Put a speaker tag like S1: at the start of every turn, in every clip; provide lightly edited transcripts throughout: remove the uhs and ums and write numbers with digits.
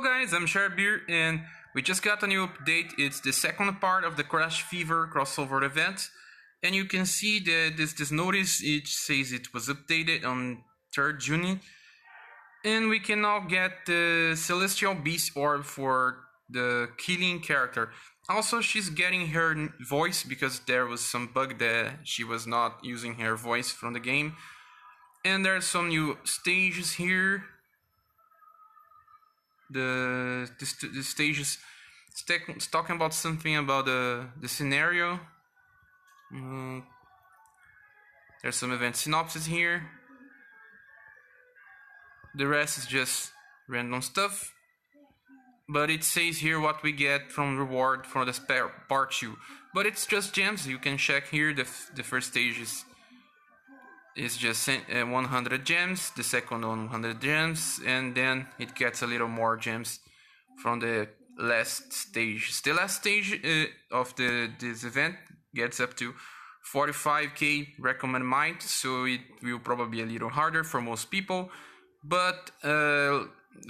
S1: guys, I'm ScherBR and we just got a new update. It's the second part of the Crash Fever crossover event. And you can see that this notice, it says it was updated on 3rd June. And we can now get the Celestial Beast Orb for the killing character. Also, she's getting her voice because there was some bug that she was not using her voice from the game. And there's some new stages here. The stages it's talking about something about the scenario. There's some event synopsis here. The rest is just random stuff, but it says here what we get from reward for the part 2, but it's just gems. You can check here. The first stage is just 100 gems, the second 100 gems, and then it gets a little more gems from the last stage. The last stage of this event gets up to 45k recommended might, so it will probably be a little harder for most people, but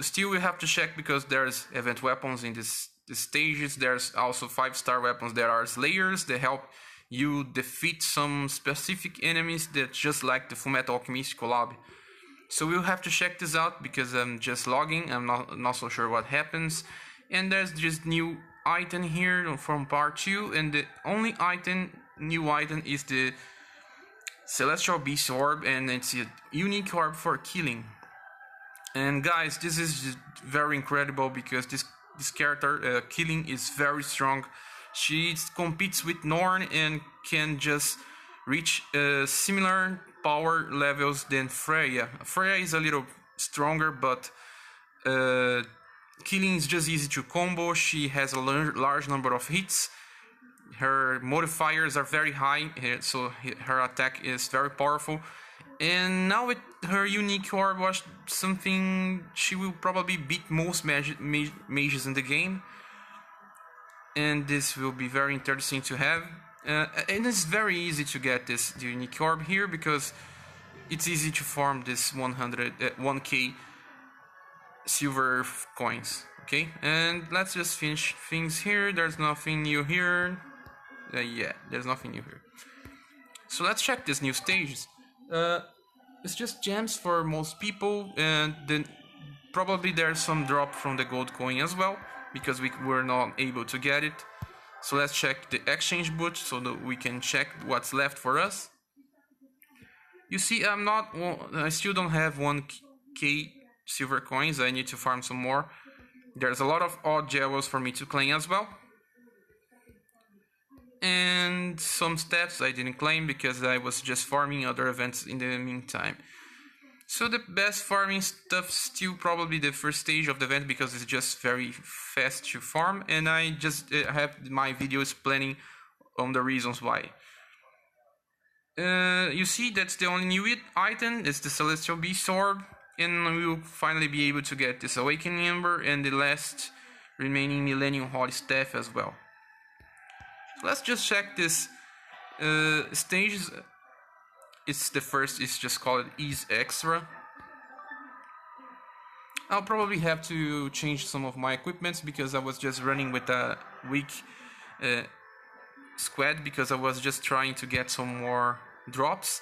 S1: still we have to check because there's event weapons in these stages. There's also 5-star weapons. There are slayers that help you defeat some specific enemies that just like the Fullmetal Alchemist Collab. So we'll have to check this out because I'm just logging. I'm not so sure what happens. And there's this new item here from part 2, and the only new item is the Celestial Beast Orb, and it's a unique orb for killing. And guys, this is just very incredible because this character killing is very strong. She competes with Norn and can just reach similar power levels than Freya. Freya is a little stronger, but killing is just easy to combo. She has a large number of hits. Her modifiers are very high, so her attack is very powerful. And now with her unique orb was something she will probably beat most mages in the game. And this will be very interesting to have. And it's very easy to get the unique orb here because it's easy to farm this 1k silver coins. Okay, and let's just finish things here. There's nothing new here. Yeah, there's nothing new here. So let's check these new stages. It's just gems for most people, and then probably there's some drop from the gold coin as well, because we were not able to get it. So let's check the exchange booth so that we can check what's left for us. You see, I still don't have 1k silver coins. I need to farm some more. There's a lot of odd jewels for me to claim as well. And some stats I didn't claim because I was just farming other events in the meantime. So the best farming stuff still probably the first stage of the event because it's just very fast to farm, and I just have my videos planning on the reasons why. You see, that's the only new item. It's the Celestial Beast Orb, and we will finally be able to get this Awakening Ember and the last remaining Millennium Holy Staff as well. So let's just check this stages. It's the first, it's just called Ease Extra. I'll probably have to change some of my equipments because I was just running with a weak squad because I was just trying to get some more drops.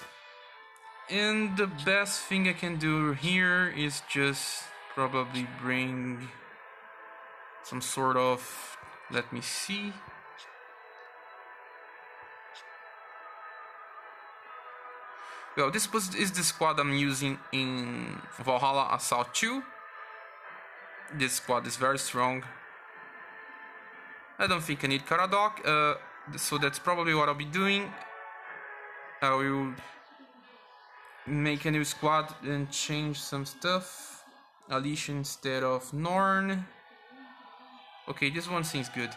S1: And the best thing I can do here is just probably bring some sort of, let me see. Well, this is the squad I'm using in Valhalla Assault 2. This squad is very strong. I don't think I need Caradoc, so that's probably what I'll be doing. I will make a new squad and change some stuff. Alicia instead of Norn. Okay, this one seems good.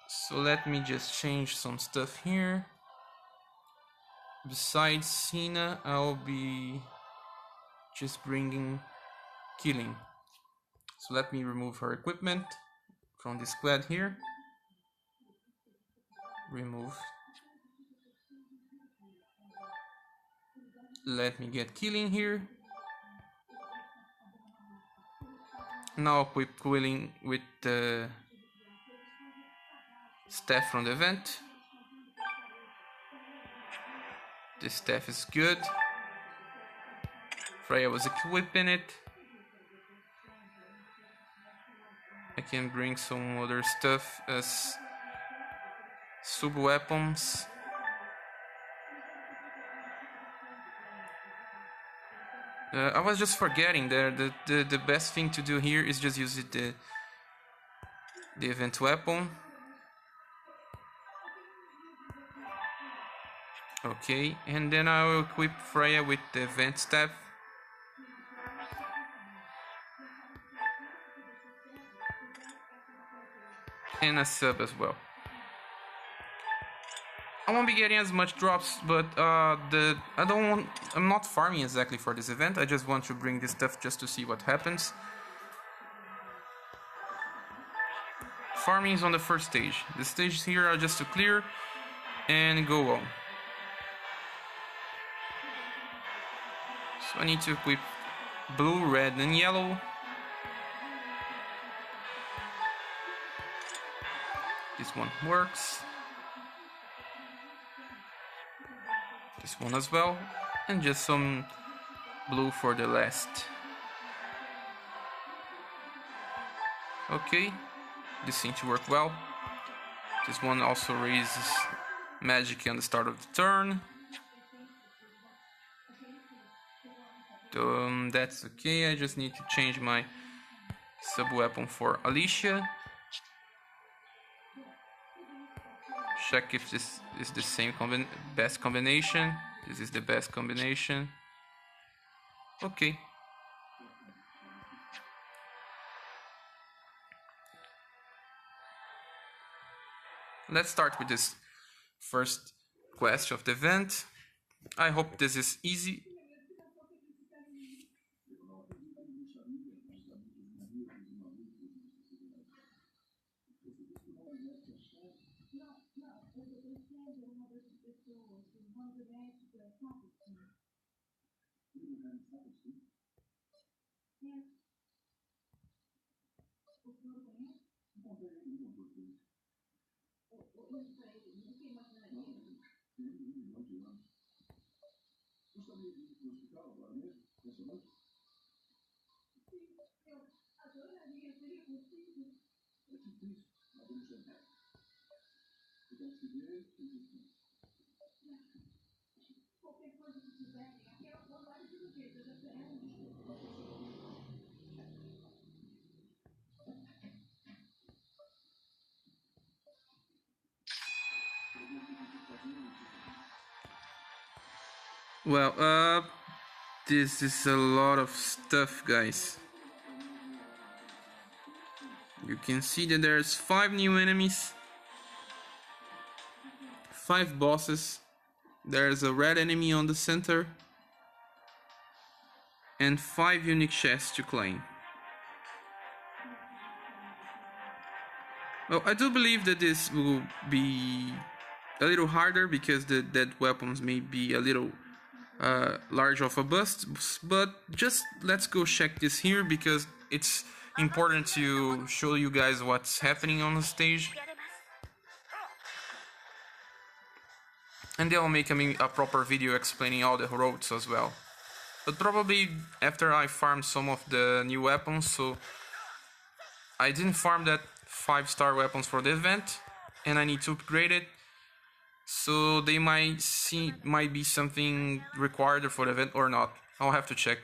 S1: So let me just change some stuff here. Besides Cena, I'll be just bringing killing. So let me remove her equipment from this squad here. Remove. Let me get killing here. Now equip Quilling with the staff from the event. This staff is good. Freya was equipping it. I can bring some other stuff as sub weapons. I was just forgetting there that the best thing to do here is just use the event weapon. Okay, and then I will equip Freya with the event staff. And a sub as well. I won't be getting as much drops, but I'm not farming exactly for this event. I just want to bring this stuff just to see what happens. Farming is on the first stage. The stages here are just to clear and go on. So I need to equip blue, red, and yellow. This one works. This one as well. And just some blue for the last. Okay, this seems to work well. This one also raises magic on the start of the turn. That's okay, I just need to change my sub-weapon for Alicia. Check if this is the same best combination. This is the best combination. Okay. Let's start with this first quest of the event. I hope this is easy. Well, this is a lot of stuff, guys. You can see that there's 5 new enemies, 5 bosses. There's a red enemy on the center, and 5 unique chests to claim. Well, I do believe that this will be a little harder because the dead weapons may be a little large of a bust, but just let's go check this here because it's important to show you guys what's happening on the stage. And then I'll make a proper video explaining all the roads as well. But probably after I farm some of the new weapons, so I didn't farm that 5-star weapons for the event, and I need to upgrade it. So they might be something required for the event or not. I'll have to check.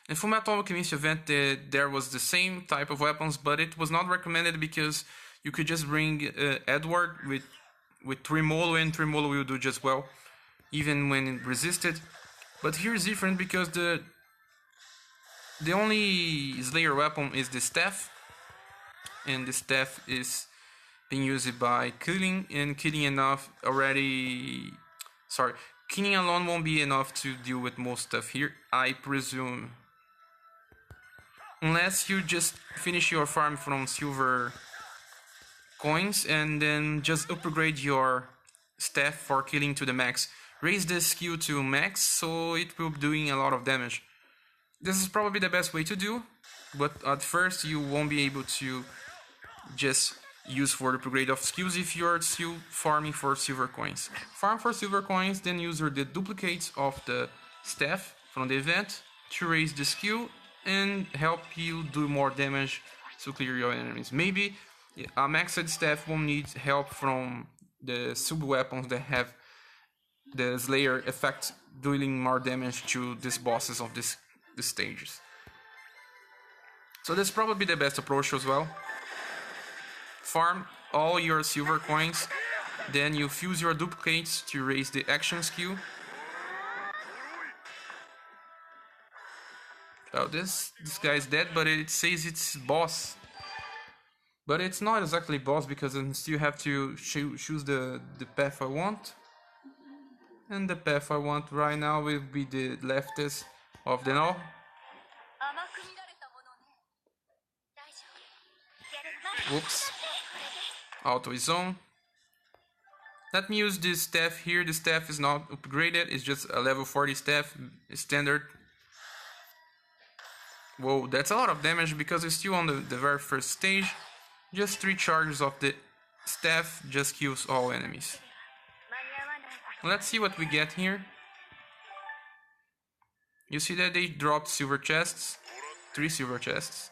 S1: In Fullmetal Alchemist event, there was the same type of weapons, but it was not recommended because you could just bring Edward with Tremolo, and Tremolo will do just well, even when resisted. But here is different because the only Slayer weapon is the staff, and the staff is being used by killing, and killing killing alone won't be enough to deal with most stuff here, I presume. Unless you just finish your farm from silver coins and then just upgrade your staff for killing to the max. Raise the skill to max so it will be doing a lot of damage. This is probably the best way to do, but at first you won't be able to just use for the upgrade of skills if you're still farming for silver coins. Farm for silver coins, then use the duplicates of the staff from the event to raise the skill and help you do more damage to clear your enemies. Maybe a maxed staff won't need help from the sub weapons that have the Slayer effect, dealing more damage to these bosses of these stages. So that's probably the best approach as well. Farm all your silver coins, then you fuse your duplicates to raise the action skill. Oh, this guy is dead, but it says it's boss. But it's not exactly boss because I still have to choose the path I want. And the path I want right now will be the leftist of them all. Oops. Auto is on. Let me use this staff here. The staff is not upgraded, it's just a level 40 staff, standard. Whoa, that's a lot of damage because it's still on the very first stage. Just 3 charges of the staff just kills all enemies. Let's see what we get here. You see that they dropped silver chests, 3 silver chests.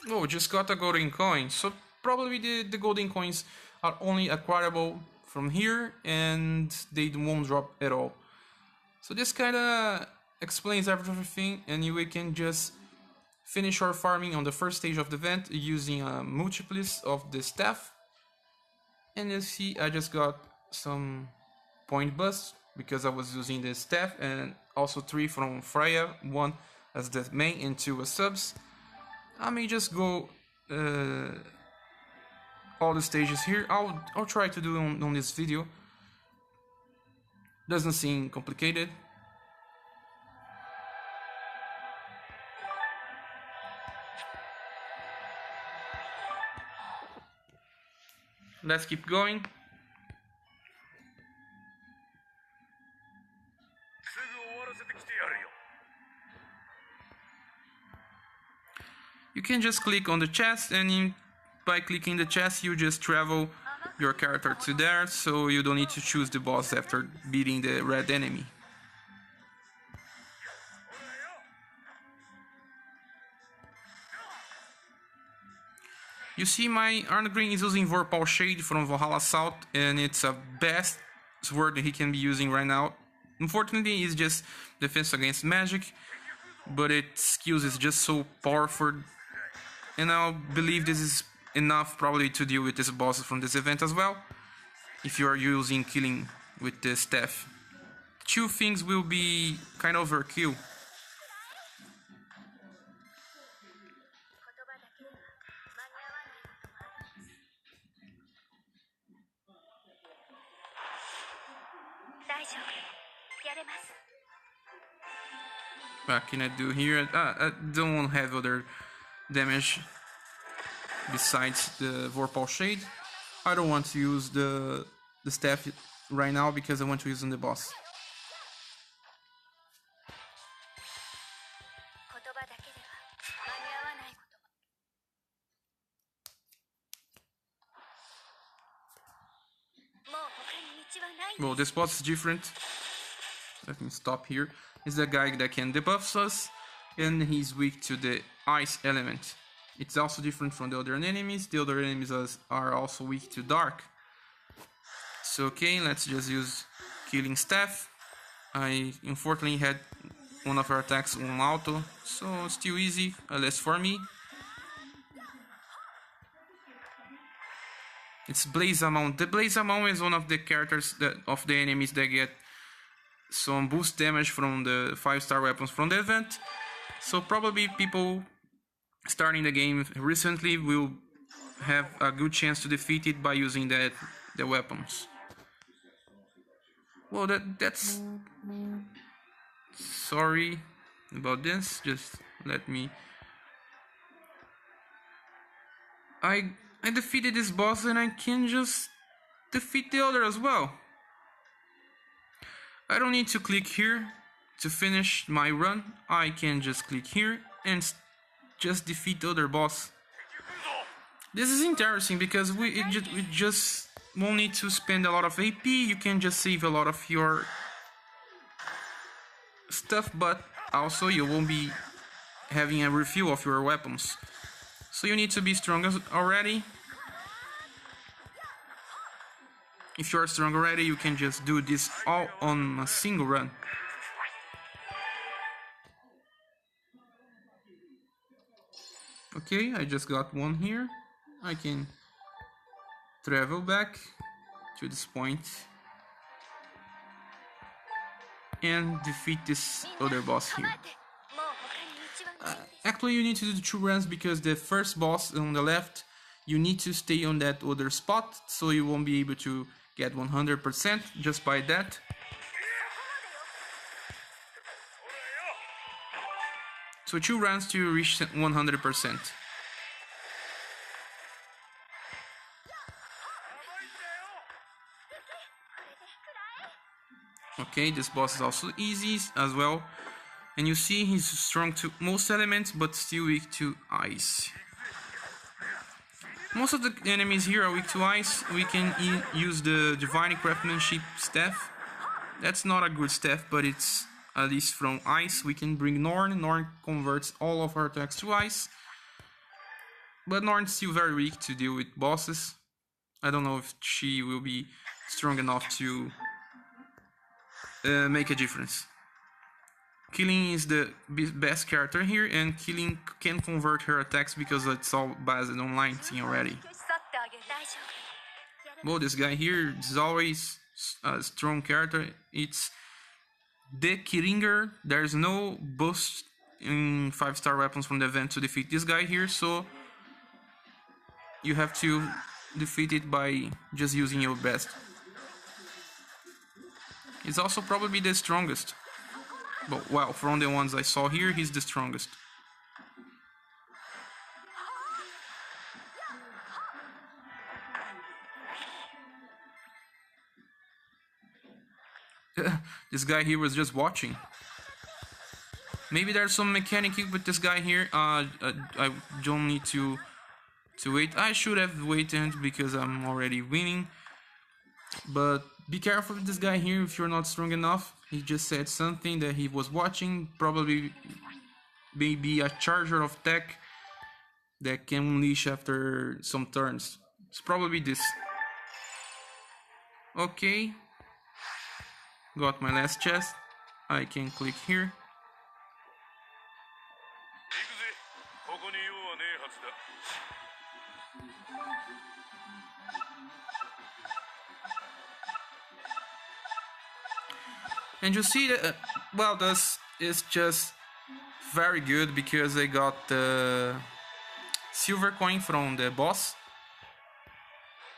S1: Oh, just got a golden coin. So probably the golden coins are only acquirable from here and they won't drop at all. So this kinda explains everything, and we can just finish our farming on the first stage of the event using a multiples of the staff. And you see I just got some point bust because I was using the staff, and also 3 from Freya, 1 as the main and 2 as subs. I may just go all the stages here. I'll try to do on this video. Doesn't seem complicated. Let's keep going. You can just click on the chest, and by clicking the chest you just travel your character to there, so you don't need to choose the boss after beating the red enemy. You see my Arngrim is using Vorpal Shade from Valhalla Assault, and it's a best sword that he can be using right now. Unfortunately, it's just defense against magic, but its skills is just so powerful, and I believe this is enough probably to deal with this boss from this event as well, if you are using killing with the staff. 2 things will be kind of overkill. What can I do here? I don't have other damage besides the Vorpal Shade. I don't want to use the staff right now because I want to use on the boss. Well, this boss is different. Let me stop here. He's the guy that can debuff us, and he's weak to the ice element. It's also different from the other enemies. The other enemies are also weak to dark. So okay, let's just use killing staff. I unfortunately had one of our attacks on auto, so still easy, at least for me. It's Blaze Amount. The Blaze Amount is one of the characters of the enemies that get some boost damage from the 5-star weapons from the event. So probably people starting the game recently will have a good chance to defeat it by using the weapons. Well, that's sorry about this. Just let me. I defeated this boss, and I can just defeat the other as well. I don't need to click here to finish my run. I can just click here and just defeat the other boss. This is interesting because we just won't need to spend a lot of AP. You can just save a lot of your stuff, but also you won't be having a refill of your weapons. So you need to be strong already. If you are strong already, you can just do this all on a single run. Okay, I just got one here. I can travel back to this point and defeat this other boss here. Actually, you need to do 2 runs because the first boss on the left, you need to stay on that other spot, so you won't be able to get 100% just by that. So 2 runs to reach 100%. Okay, this boss is also easy as well. And you see he's strong to most elements but still weak to ice. Most of the enemies here are weak to ice. We can use the Divine Craftsmanship staff. That's not a good staff, but it's at least from ice. We can bring Norn. Norn converts all of our attacks to ice. But Norn's still very weak to deal with bosses. I don't know if she will be strong enough to make a difference. Killing is the best character here, and Killing can convert her attacks because it's all based on line thing already. Well, this guy here is always a strong character. It's the Kiringer. There's no boost in 5-star weapons from the event to defeat this guy here, so you have to defeat it by just using your best. He's also probably the strongest. But well, from the ones I saw here, he's the strongest. This guy here was just watching. Maybe there's some mechanic with this guy here. I don't need to wait. I should have waited because I'm already winning. But be careful with this guy here if you're not strong enough. He just said something that he was watching. Probably maybe a charger of tech that can unleash after some turns. It's probably this. Okay. Got my last chest. I can click here. And you see that, well, this is just very good because I got the silver coin from the boss.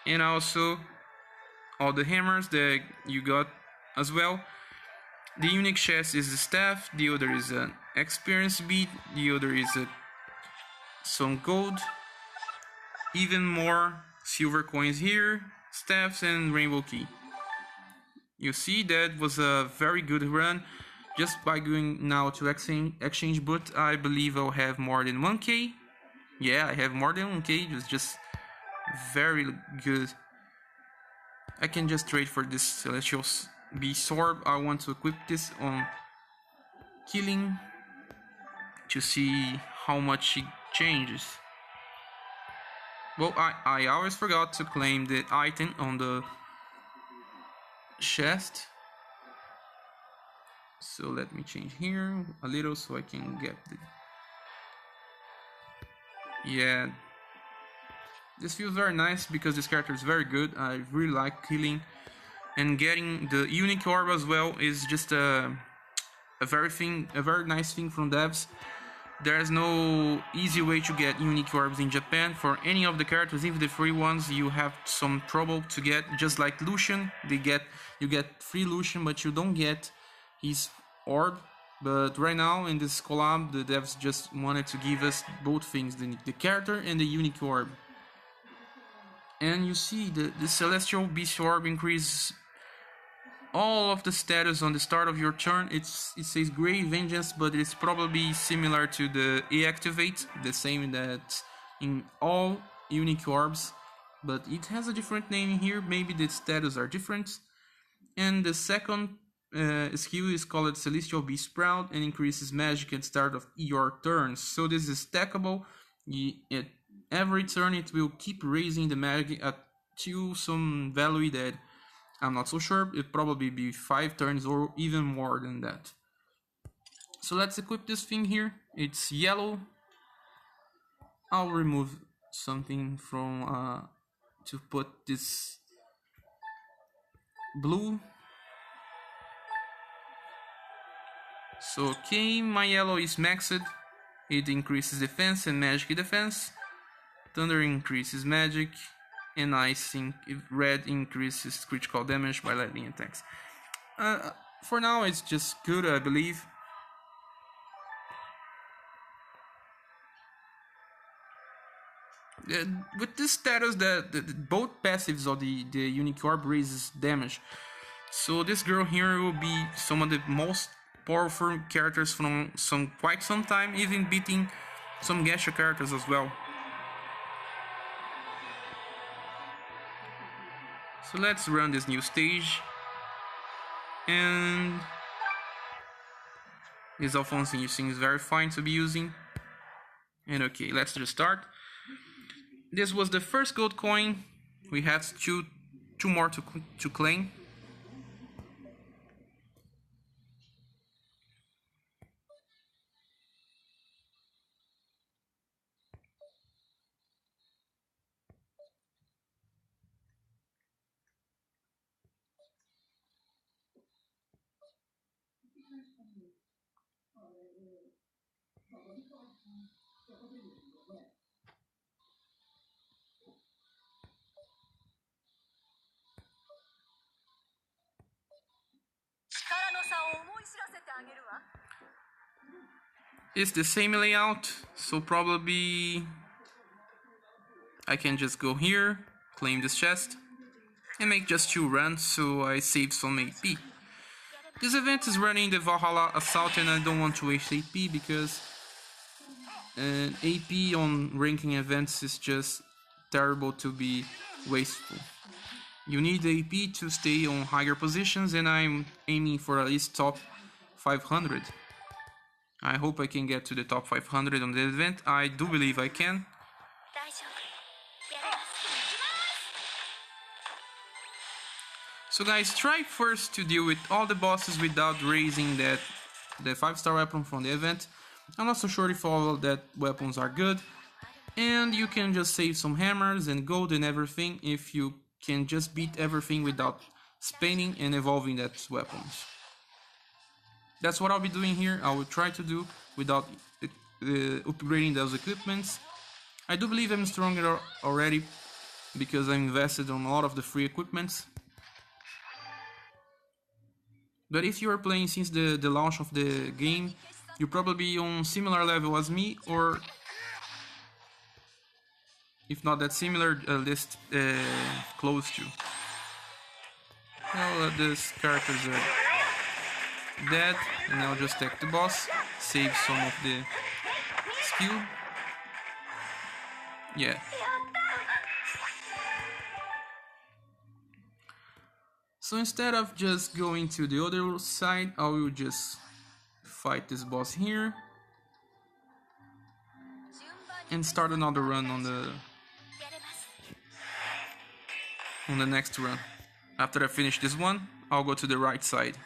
S1: And also all the hammers that you got as well. The unique chest is the staff, the other is an experience bead, the other is some gold. Even more silver coins here, staffs and rainbow key. You see, that was a very good run. Just by going now to exchange, but I believe I'll have more than 1k. Yeah, I have more than 1k. It's just very good. I can just trade for this Celestial Beast Orb. I want to equip this on Killing to see how much it changes. Well, I always forgot to claim the item on the chest, so let me change here a little so I can get the... Yeah, this feels very nice because this character is very good. I really like Killing, and getting the unique orb as well is just a very nice thing from devs. There's no easy way to get unique orbs in Japan. For any of the characters, even the free ones, you have some trouble to get. Just like Lucian, you get free Lucian, but you don't get his orb. But right now in this collab, the devs just wanted to give us both things, the character and the unique orb. And you see the Celestial Beast Orb increases all of the status on the start of your turn. It says Grey Vengeance, but it's probably similar to the E-Activate, the same that in all unique orbs, but it has a different name here. Maybe the status are different. And the second skill is called Celestial Beast Sprout and increases magic at the start of your turns. So this is stackable. At every turn it will keep raising the magic to some value that I'm not so sure. It'll probably be 5 turns or even more than that. So let's equip this thing here. It's yellow. I'll remove something from to put this blue. So okay, my yellow is maxed. It increases defense and magic defense. Thunder increases magic. And I think red increases critical damage by lightning attacks. For now it's just good, I believe. With this status, both passives of the unique orb raises damage. So this girl here will be some of the most powerful characters from quite some time, even beating some gacha characters as well. So let's run this new stage. And this Alphonsine seems very fine to be using. And okay, let's just start. This was the first gold coin. We have two more to claim. It's the same layout, so probably I can just go here, claim this chest, and make just 2 runs so I save some AP. This event is running the Valhalla Assault and I don't want to waste AP because AP on ranking events is just terrible to be wasteful. You need AP to stay on higher positions and I'm aiming for at least top 500. I hope I can get to the top 500 on the event. I do believe I can. So guys, try first to deal with all the bosses without raising the 5-star weapon from the event. I'm not so sure if all of that weapons are good. And you can just save some hammers and gold and everything if you can just beat everything without spending and evolving that weapons. That's what I'll be doing here. I will try to do without upgrading those equipments. I do believe I'm stronger already because I invested on a lot of the free equipments. But if you are playing since the launch of the game, you're probably on similar level as me, or if not that similar, at least close to. Well, these characters are dead, and I'll just attack the boss, save some of the skill. Yeah. So instead of just going to the other side, I will just fight this boss here and start another run on the next run. After I finish this one, I'll go to the right side.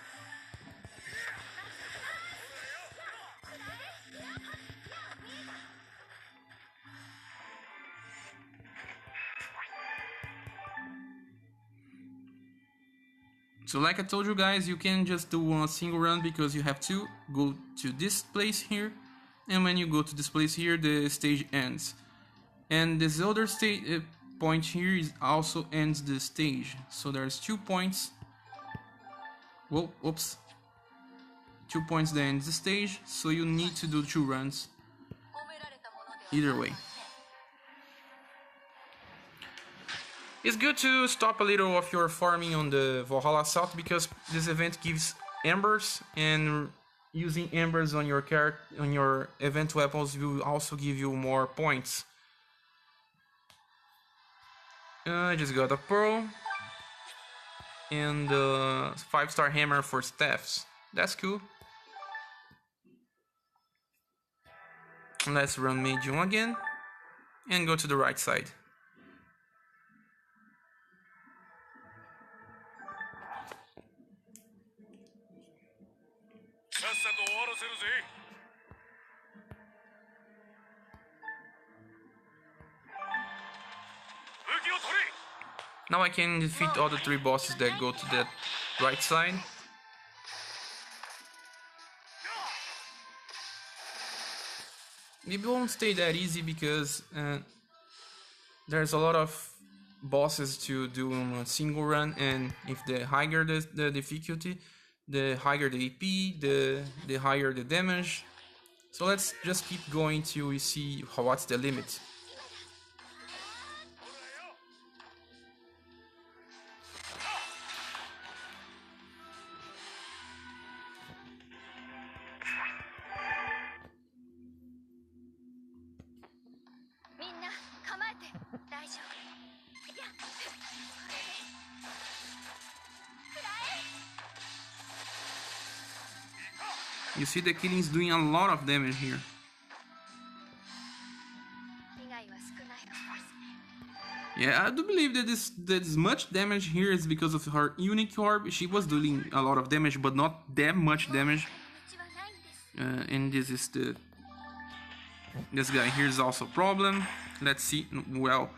S1: So like I told you guys, you can just do a single run because you have to go to this place here, and when you go to this place here, the stage ends. And this other stage point here also ends the stage. So there's 2 points. Whoa, oops. 2 points that ends the stage, so you need to do 2 runs. Either way. It's good to stop a little of your farming on the Valhalla Assault because this event gives embers, and using embers on your event weapons will also give you more points. I just got a pearl and 5-star hammer for staffs. That's cool. Let's run medium again and go to the right side. Now I can defeat all the 3 bosses that go to that right side. It won't stay that easy because there's a lot of bosses to do in a single run, and if the higher the difficulty, the higher the AP, the higher the damage. So let's just keep going till we see what's the limit. You see the killing's doing a lot of damage here. Yeah, I do believe that this much damage here is because of her unique orb. She was doing a lot of damage, but not that much damage. And this guy here is also a problem. Let's see. Well,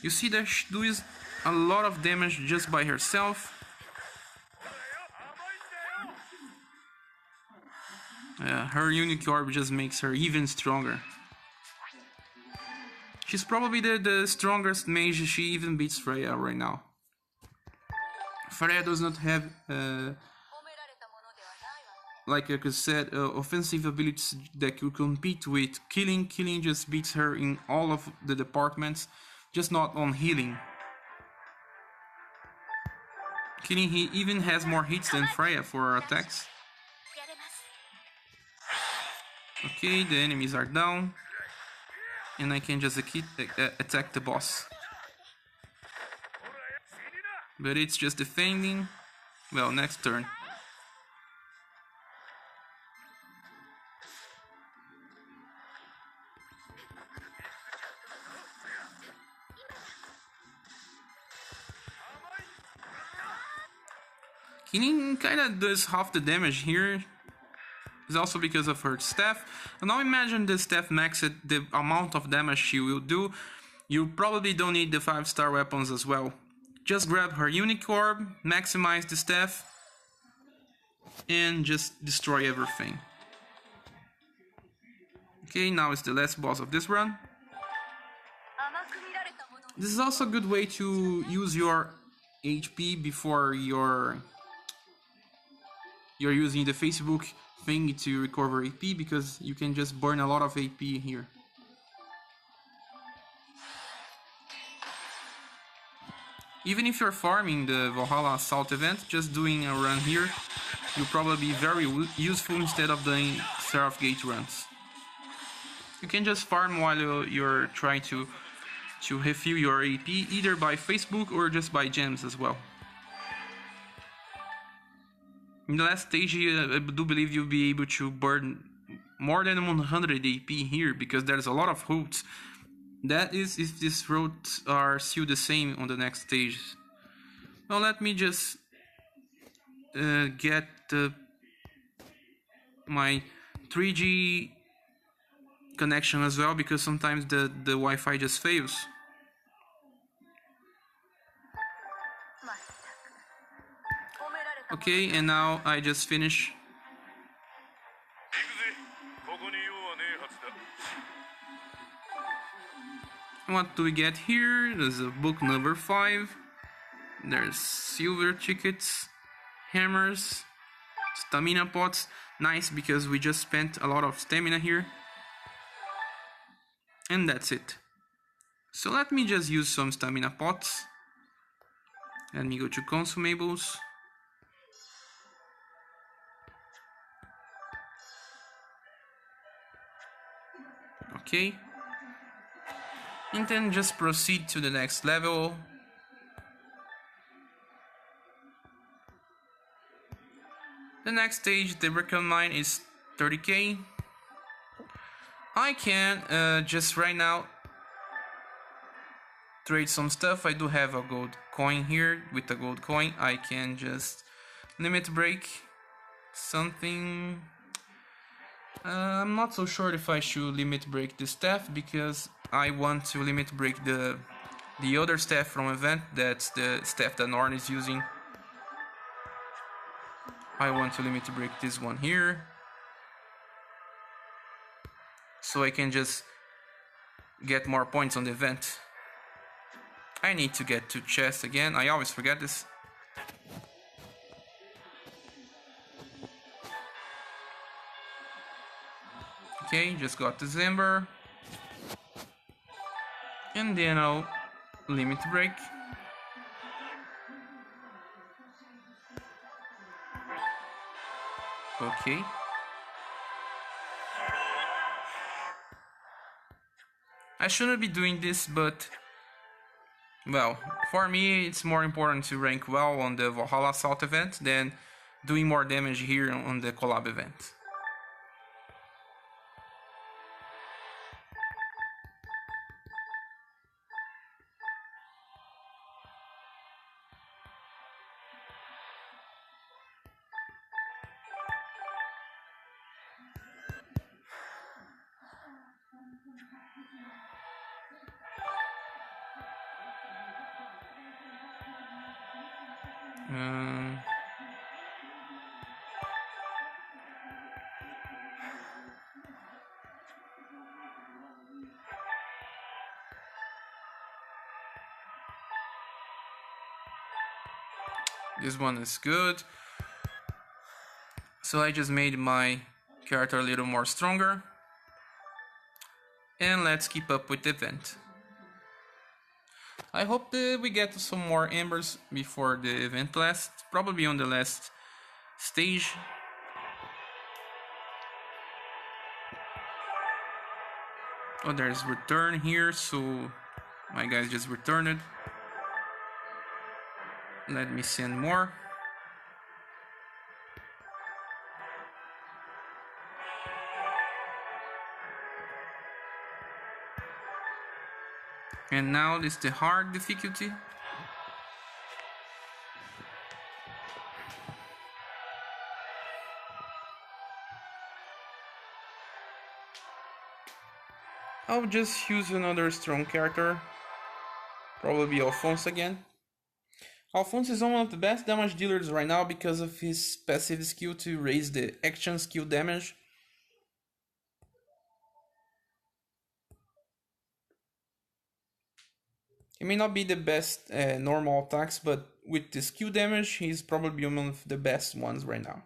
S1: you see that she does a lot of damage just by herself. Her unique orb just makes her even stronger. She's probably the strongest mage. She even beats Freya right now. Freya does not have, like I said, offensive abilities that could compete with killing. Killing just beats her in all of the departments, just not on healing. Killing he even has more hits than Freya for her attacks. Okay, the enemies are down, and I can just attack the boss. But it's just defending. Well, next turn. Killing kinda does half the damage here. It's also because of her staff. And now imagine the staff maxed the amount of damage she will do. You probably don't need the 5-star weapons as well. Just grab her unique orb, maximize the staff, and just destroy everything. Okay, now it's the last boss of this run. This is also a good way to use your HP before you're using the Facebook thing to recover AP, because you can just burn a lot of AP here. Even if you're farming the Valhalla Assault event, just doing a run here will probably be very useful instead of doing Seraph Gate runs. You can just farm while you're trying to refill your AP, either by Facebook or just by gems as well. In the last stage, I do believe you'll be able to burn more than 100 AP here, because there's a lot of routes. That is if these routes are still the same on the next stage. Now let me just get my 3G connection as well, because sometimes the Wi-Fi just fails. Okay, and now I just finish. What do we get here? There's a book number 5. There's silver tickets, hammers, stamina pots. Nice, because we just spent a lot of stamina here. And that's it. So let me just use some stamina pots. Let me go to consumables. Okay. And then just proceed to the next level. The next stage, the recon mine, is 30k. I can just right now trade some stuff. I do have a gold coin here. With a gold coin, I can just limit break something. I'm not so sure if I should limit break the staff, because I want to limit break the other staff from event. That's the staff that Norn is using. I want to limit break this one here, so I can just get more points on the event. I need to get to chest again. I always forget this. Okay, just got the Zember. And then I'll limit break. Okay. I shouldn't be doing this, but well, for me it's more important to rank well on the Valhalla Assault event than doing more damage here on the Collab event. This one is good. So I just made my character a little more stronger. And let's keep up with the event. I hope that we get some more embers before the event lasts. Probably on the last stage. Oh, there's return here, so my guys just returned it. Let me send more. And now this is the hard difficulty. I'll just use another strong character. Probably Alphonse again. Alphonse is one of the best damage dealers right now because of his passive skill to raise the action skill damage. He may not be the best normal attacks, but with the skill damage, he's probably one of the best ones right now.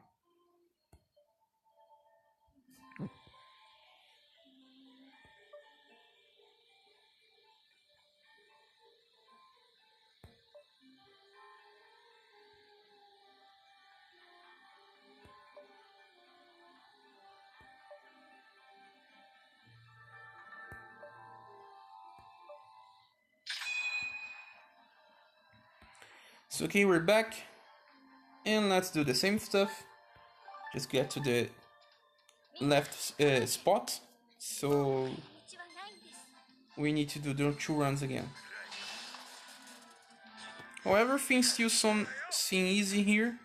S1: So okay, we're back, and let's do the same stuff. Just get to the left spot. So we need to do the 2 runs again. However, things still seem easy here.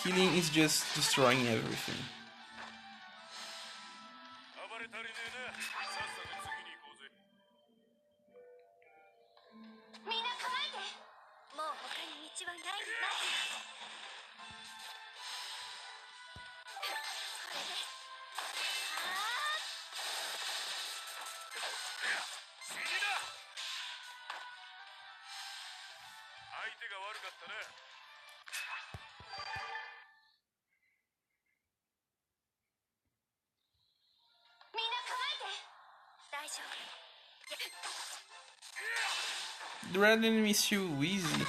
S1: Killing is just destroying everything. the red enemy is too easy.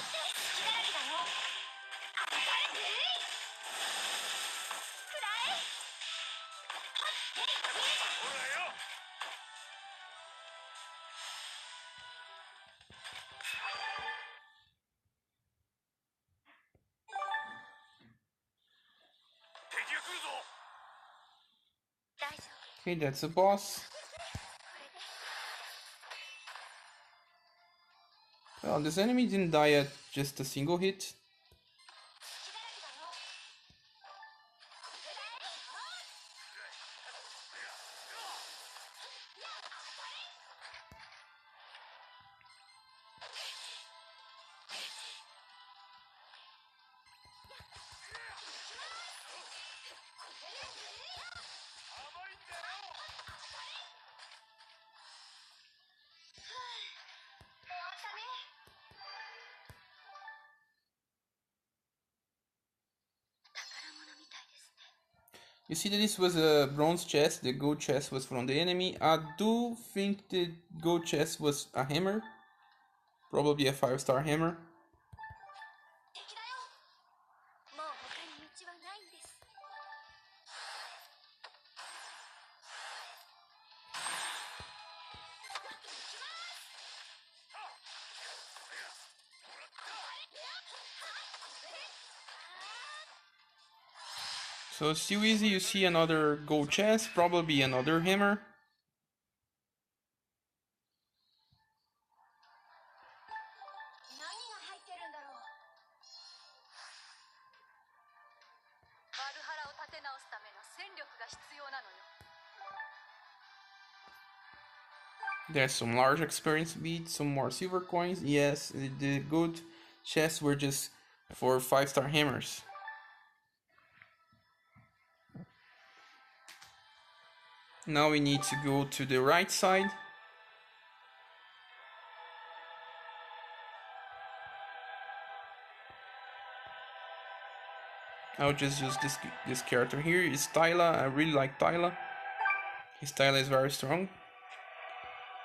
S1: Okay, that's a boss. Well, this enemy didn't die at just a single hit. You see that this was a bronze chest, the gold chest was from the enemy. I do think the gold chest was a hammer. Probably a 5-star hammer. So it's too easy, you see another gold chest, probably another hammer. There's some large experience beads, some more silver coins. Yes, the gold chests were just for 5-star hammers. Now we need to go to the right side. I'll just use this character here. It's Tyla. I really like Tyla. His Tyla is very strong.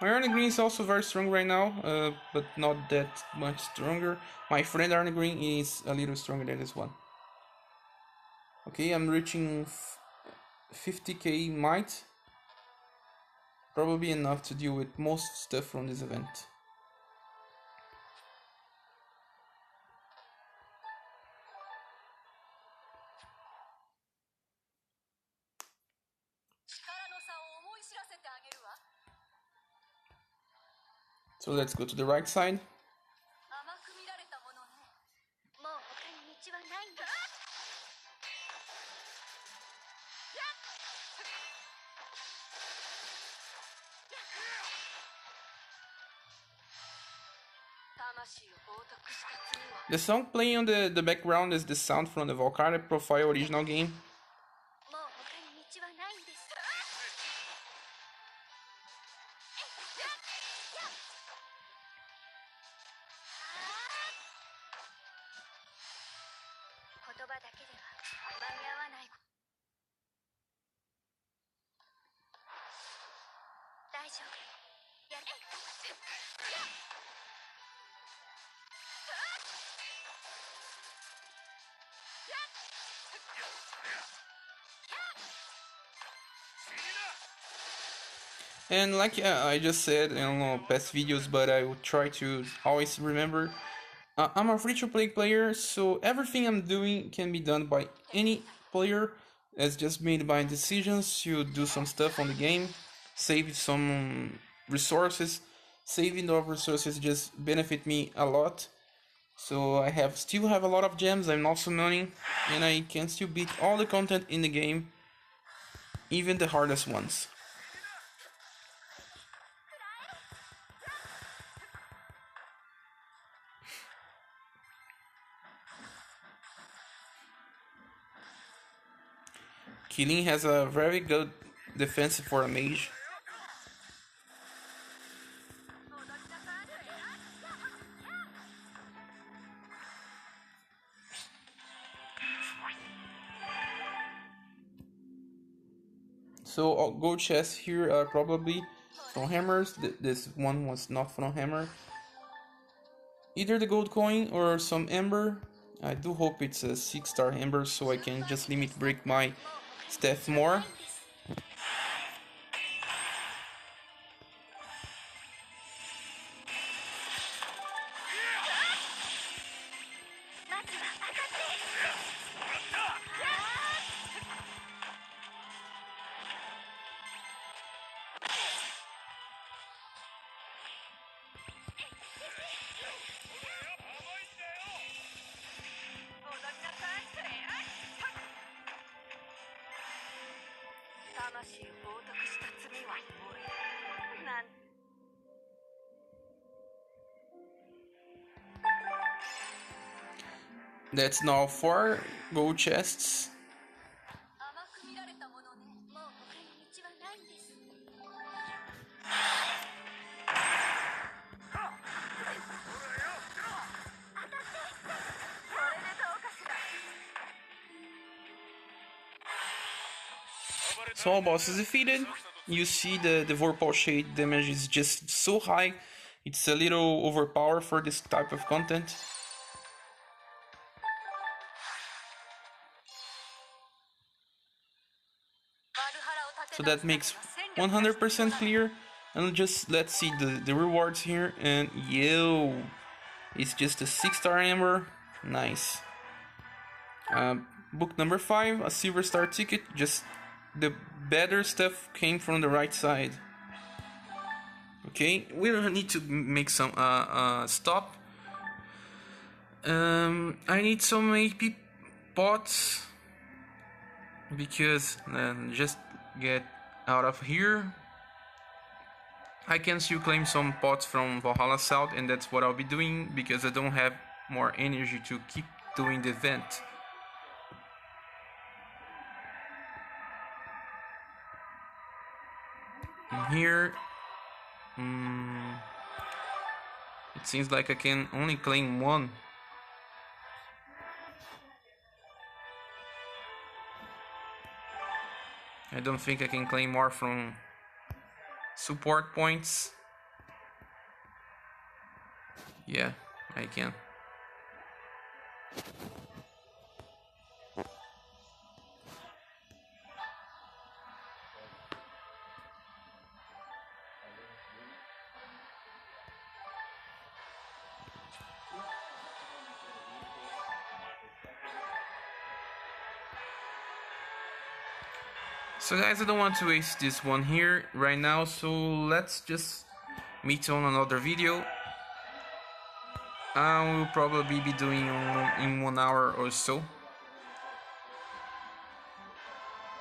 S1: My Arne Green is also very strong right now, but not that much stronger. My friend Arne Green is a little stronger than this one. Okay, I'm reaching 50k might. Probably enough to deal with most stuff from this event. So let's go to the right side. The song playing on the background is the sound from the Valkyrie Profile original game. And like I just said in past videos, but I will try to always remember, I'm a free-to-play player, so everything I'm doing can be done by any player. It's just made by decisions to do some stuff on the game, save some resources. Saving those resources just benefit me a lot. So I still have a lot of gems, I'm not summoning, and I can still beat all the content in the game, even the hardest ones. Killing has a very good defense for a mage. So gold chests here are probably from hammers. This one was not from hammer. either the gold coin or some ember. I do hope it's a 6-star ember so I can just limit break my staff more. That's now 4 gold chests. So all bosses defeated. You see the Vorpal Shade damage is just so high. It's a little overpowered for this type of content. So that makes 100% clear. And just let's see the rewards here. And yo, it's just a 6-star ember. Nice. Book number 5, a silver star ticket. Just the better stuff came from the right side. Okay, we don't need to make some stop. I need some AP pots because just get out of here. I can still claim some pots from Valhalla South, and that's what I'll be doing because I don't have more energy to keep doing the event. And here, it seems like I can only claim one. I don't think I can claim more from support points. Yeah, I can. So guys, I don't want to waste this one here right now, so let's just meet on another video. I will probably be doing in 1 hour or so.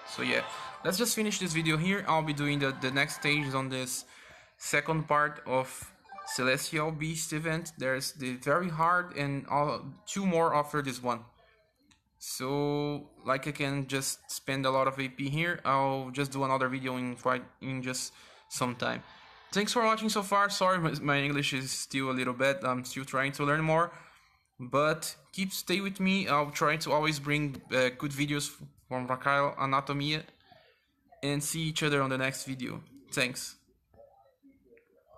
S1: So yeah, let's just finish this video here. I'll be doing the next stage on this second part of Celestial Beast event. There's the very hard and 2 more after this one. So like I can just spend a lot of AP here, I'll just do another video in just some time. Thanks for watching so far. Sorry, my English is still a little bad. I'm still trying to learn more, but stay with me. I'll try to always bring good videos from Valkyrie Anatomia, and see each other on the next video. Thanks.